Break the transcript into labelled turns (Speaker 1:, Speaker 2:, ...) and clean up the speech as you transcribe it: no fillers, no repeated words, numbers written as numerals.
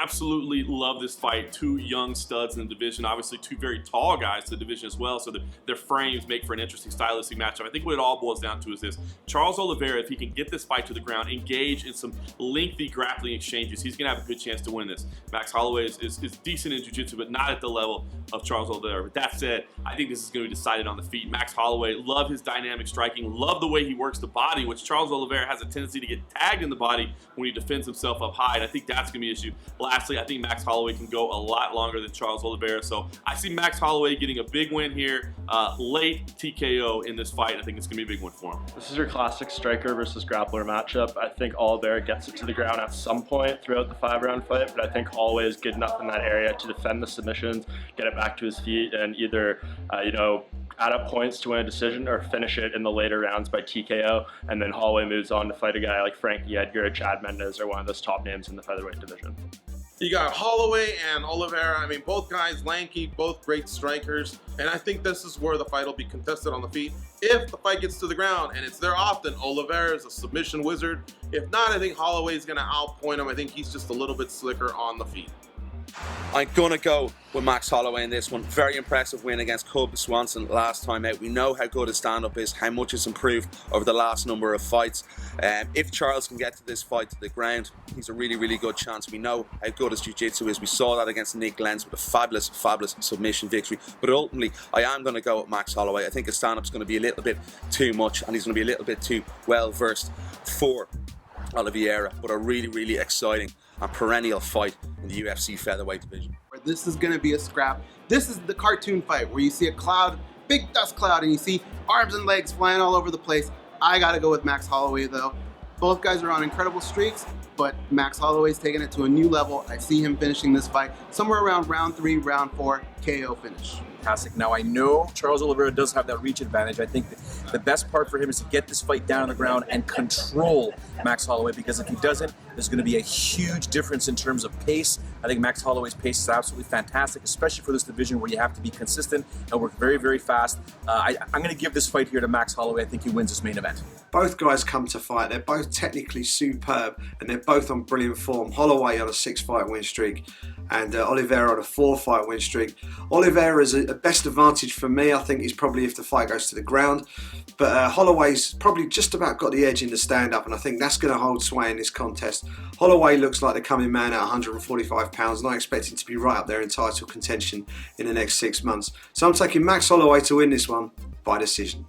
Speaker 1: absolutely love this fight. Two young studs in the division, obviously two very tall guys to the division as well, so their frames make for an interesting stylistic matchup. I think what it all boils down to is this: Charles Oliveira, if he can get this fight to the ground, engage in some lengthy grappling exchanges, he's gonna have a good chance to win this. Max Holloway is decent in jiu-jitsu, but not at the level of Charles Oliveira. But that said, I think this is gonna be decided on the feet. Max Holloway, love his dynamic striking, love the way he works the body, which Charles Oliveira has a tendency to get tagged in the body when he defends himself up high, and I think that's gonna be an issue. Lastly, I think Max Holloway can go a lot longer than Charles Oliveira, so I see Max Holloway getting a big win here, late TKO in this fight. I think it's gonna be a big win for him.
Speaker 2: This is your classic striker versus grappler matchup. I think Oliveira gets it to the ground at some point throughout the 5-round fight, but I think Holloway is good enough in that area to defend the submissions, get it back to his feet, and either add up points to win a decision or finish it in the later rounds by TKO, and then Holloway moves on to fight a guy like Frankie Edgar or Chad Mendes, or one of those top names in the featherweight division.
Speaker 3: You got Holloway and Oliveira. I mean, both guys lanky, both great strikers, and I think this is where the fight will be contested on the feet. If the fight gets to the ground, and it's there often, Oliveira is a submission wizard. If not, I think Holloway is going to outpoint him. I think he's just a little bit slicker on the feet.
Speaker 4: I'm going to go with Max Holloway in this one. Very impressive win against Cub Swanson last time out. We know how good his stand-up is, how much it's improved over the last number of fights. If Charles can get to this fight to the ground, he's a really, really good chance. We know how good his jiu-jitsu is. We saw that against Nick Lenz with a fabulous, fabulous submission victory. But ultimately, I am going to go with Max Holloway. I think his stand-up's going to be a little bit too much, and he's going to be a little bit too well-versed for Oliveira. But a really, really exciting and perennial fight in the UFC featherweight division.
Speaker 5: This is going to be a scrap. This is the cartoon fight where you see a cloud, big dust cloud, and you see arms and legs flying all over the place. I got to go with Max Holloway though. Both guys are on incredible streaks, but Max Holloway's taking it to a new level. I see him finishing this fight somewhere around round 3, round 4, KO finish.
Speaker 6: Fantastic. Now I know Charles Oliveira does have that reach advantage. I think the best part for him is to get this fight down on the ground and control Max Holloway, because if he doesn't, there's going to be a huge difference in terms of pace. I think Max Holloway's pace is absolutely fantastic, especially for this division where you have to be consistent and work very, very fast. I'm going to give this fight here to Max Holloway. I think he wins this main event.
Speaker 7: Both guys come to fight. They're both technically superb, and they're both on brilliant form. Holloway on a 6-fight win streak, and Oliveira on a 4-fight win streak. Oliveira is a best advantage for me. I think he's probably, if the fight goes to the ground, but Holloway's probably just about got the edge in the stand-up, and I think that's going to hold sway in this contest. Holloway looks like the coming man at 145 pounds, and I expect him to be right up there in title contention in the next 6 months. So I'm taking Max Holloway to win this one by decision.